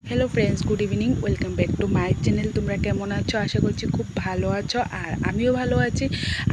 Hello friends, good evening. Welcome back to my channel. তোমরা কেমন আছো? আশা করছি খুব ভালো আছো, আর আমিও ভালো আছি।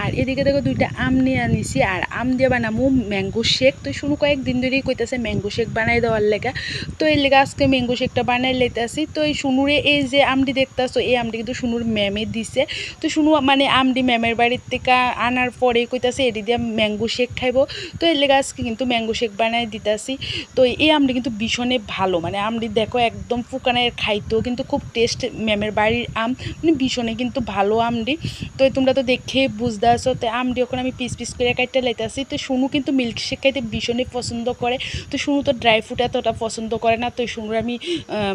আর এদিকে দেখো দুইটা আম নিয়ে আনিছি, আর আম দিয়ে বানাবো ম্যাঙ্গো শেক। তো শুনু কয়েকদিন ধরেই কইতেছে ম্যাঙ্গো শেক বানাই দেওয়ার লেগা। তো এর লেগে আজকে ম্যাঙ্গো শেকটা বানাই লেতেছি। তো এই শুনুরে এই যে আমটি দেখতেছো, এই আমটি কিন্তু শুনুর ম্যামে দিছে। তো শুনু মানে আমটি ম্যামের বাড়ির থেকে আনার পরেই কইতাছে এটি দিয়ে ম্যাঙ্গো শেক খাইবো। তো এর লেগে আজকে কিন্তু ম্যাঙ্গো শেক বানাই দিতেছি। তো এই আমটি কিন্তু ভীষণই ভালো, মানে আমটি দেখো একদম ফুকানের খাইতেও কিন্তু খুব টেস্ট। ম্যামের বাড়ির আম মানে ভীষণই কিন্তু ভালো আমটি। তো তোমরা তো দেখে বুঝতে আসো। তো আমটি ওখানে আমি পিস পিস করে কাটতে লাইতেছি। তো শুনু কিন্তু মিল্কশেক খাইতে ভীষণই পছন্দ করে। তো শুনু তো ড্রাই ফ্রুট এতটা পছন্দ করে না। তো শুনুর আমি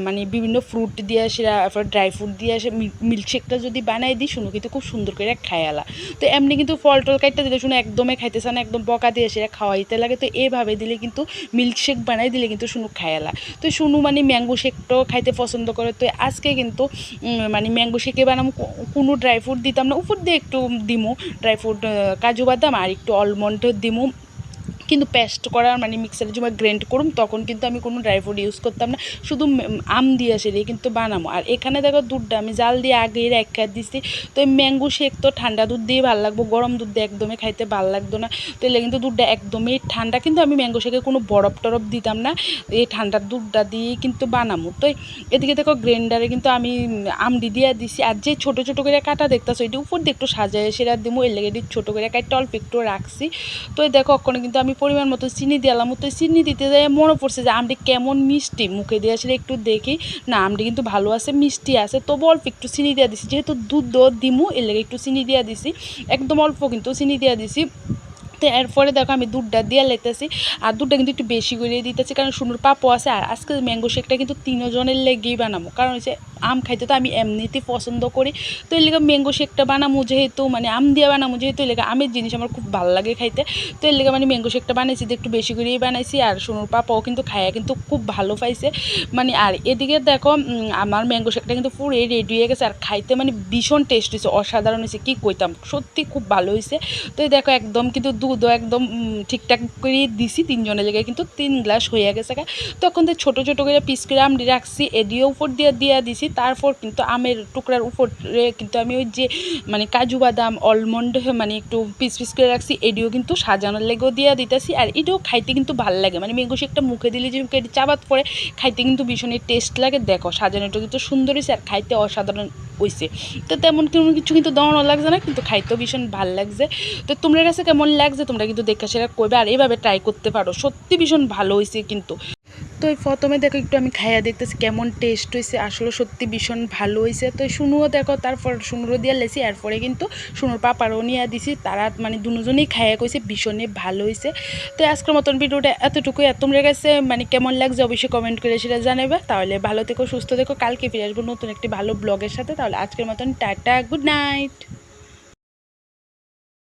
মানে বিভিন্ন ফ্রুট দিয়ে সেটা ড্রাই ফ্রুট দিয়ে আসে মিল্কশেকটা যদি বানাই দিই, শুনু কিন্তু খুব সুন্দর করে খায়ালা। তো এমনি কিন্তু ফল টল কাটতে দিলে শুনু একদমই খাইতেছে না, একদম বকা দিয়ে সেটা খাওয়াইতে লাগে। তো এভাবে দিলে কিন্তু মিল্কশেক বানাই দিলে কিন্তু শুনু খায়ালা। তো শুনু মানে ম্যাঙ্গো শেকটাও খাইতে পছন্দ করে। তো আজকে কিন্তু মানে ম্যাঙ্গো শেকে বানাবো, কোনো ড্রাই ফ্রুট দিতাম না, উপর দিয়ে একটু দিমু ড্রাই ফ্রুট, কাজু বাদাম আর একটু অলমন্ড দিমু। কিন্তু পেস্ট করার মানে মিক্সারের সময় গ্রাইন্ড করুম, তখন কিন্তু আমি কোনো ড্রাই ফ্রুট ইউজ করতাম না, শুধু আম দিয়ে সেটাই কিন্তু বানাবো। আর এখানে দেখো দুধটা আমি জাল দিয়ে আগে রেখে দিছি। তো এই ম্যাঙ্গো শেক তো ঠান্ডা দুধ দিয়ে ভালো লাগবো, গরম দুধ দিয়ে একদমই খাইতে ভালো লাগতো না। তো এলে কিন্তু দুধটা একদমই ঠান্ডা, কিন্তু আমি ম্যাঙ্গো শেকে কোনো বরফ টরফ দিতাম না, এই ঠান্ডার দুধটা দিয়েই কিন্তু বানাবো। তো এদিকে দেখো গ্রাইন্ডারে কিন্তু আমি আমডি দিয়ে দিছি। আর যে ছোটো ছোটো করে কাটা দেখতেছো, এটি উপর দিয়ে একটু সাজায় সেটা দিমো, এর লেগে ছোটো করে কাটটা অল্প একটু রাখছি। তো দেখো ওখানে কিন্তু আমি পরিমাণ মতো চিনি দিলাম। তো চিনি দিতে যাই মনে পড়ছে যে আমটি কেমন মিষ্টি, মুখে দিয়ে আসলে একটু দেখি না আমটি কিন্তু ভালো আছে, মিষ্টি আছে। তবু অল্প একটু চিনি দিয়ে দিছি, যেহেতু দুধ দিমু এর লেগে একটু চিনি দিয়ে দিছি, একদম অল্প কিন্তু চিনি দিয়ে দিছি। তো এরপরে দেখো আমি দুধটা দিয়ে লাইতেছি, আর দুধটা কিন্তু একটু বেশি করে দিতেছি, কারণ শুনুর পাপও আছে। আর আজকে ম্যাঙ্গো শেকটা কিন্তু তিনজনের লেগেই বানাবো, কারণ হচ্ছে আম খাইতে তো আমি এমনিতেই পছন্দ করি। তো এর লেগে ম্যাঙ্গো শেকটা বানাবো যেহেতু, মানে আম দিয়ে বানাবো যেহেতু, এর লেগে আমের জিনিস আমার খুব ভালো লাগে খাইতে। তো এর লেগে মানে ম্যাঙ্গো শেকটা বানাইছি, একটু বেশি করেই বানাইছি। আর শুনুর পাপাও কিন্তু খায়া কিন্তু খুব ভালো পাইছে মানে। আর এদিকে দেখো আমার ম্যাঙ্গো শেকটা কিন্তু পুরো রেডি হয়ে গেছে, আর খাইতে মানে ভীষণ টেস্ট হয়েছে, অসাধারণ হয়েছে, কী কইতাম, সত্যি খুব ভালো হয়েছে। তো এই দেখো একদম কিন্তু দুধও একদম ঠিকঠাক করে দিছি, তিনজনের জায়গায় কিন্তু 3 গ্লাস হয়ে গেছে। তখন তো ছোটো ছোটো করে পিস করে আমটি রাখছি, এডিও উপর দিয়ে দিছি। তারপর কিন্তু আমের টুকরার উপরে কিন্তু আমি ওই যে মানে কাজু বাদাম অলমন্ড মানে একটু পিস পিস করে রাখছি, এডিও কিন্তু সাজানোর লেগেও দিয়ে দিতেছি। আর এটাও খাইতে কিন্তু ভালো লাগে, মানে ম্যাঙ্গো শেকটা মুখে দিলে যে মুখে চাবাত পরে খাইতে কিন্তু ভীষণই টেস্ট লাগে। দেখো সাজানোটা কিন্তু সুন্দর হয়েছে, আর খাইতে অসাধারণ হয়েছে। তো তেমন কোনো কিছু কিন্তু দাওয়ানো লাগছে না, কিন্তু খাইতেও ভীষণ ভালো লাগছে। তো তোমার কাছে কেমন লাগছে তোমরা কিন্তু দেখা সেটা করবে, আর এইভাবে ট্রাই করতে পারো, সত্যি ভীষণ ভালো হয়েছে কিন্তু। তো এই প্রথমে দেখো একটু আমি খাইয়া দেখতেছি কেমন টেস্ট হয়েছে, আসলে সত্যি ভীষণ ভালো হয়েছে। তো শুনুও দেখো, তারপর শুনুরও দিয়ে লেছি, এরপরে কিন্তু শুনুর পাপারও নিয়ে দিছি, তারা মানে দুজনেই খাইয়া কইছে ভীষণই ভালো হয়েছে। তো আজকের মতন ভিডিওটা এতটুকুই। আর তোমরা কাছে মানে কেমন লাগছে অবশ্যই কমেন্ট করে সেটা জানাবে। তাহলে ভালো থেকো, সুস্থ থেকো, কালকে ফিরে আসবো নতুন একটি ভালো ব্লগের সাথে। তাহলে আজকের মতন টাটা, গুড নাইট।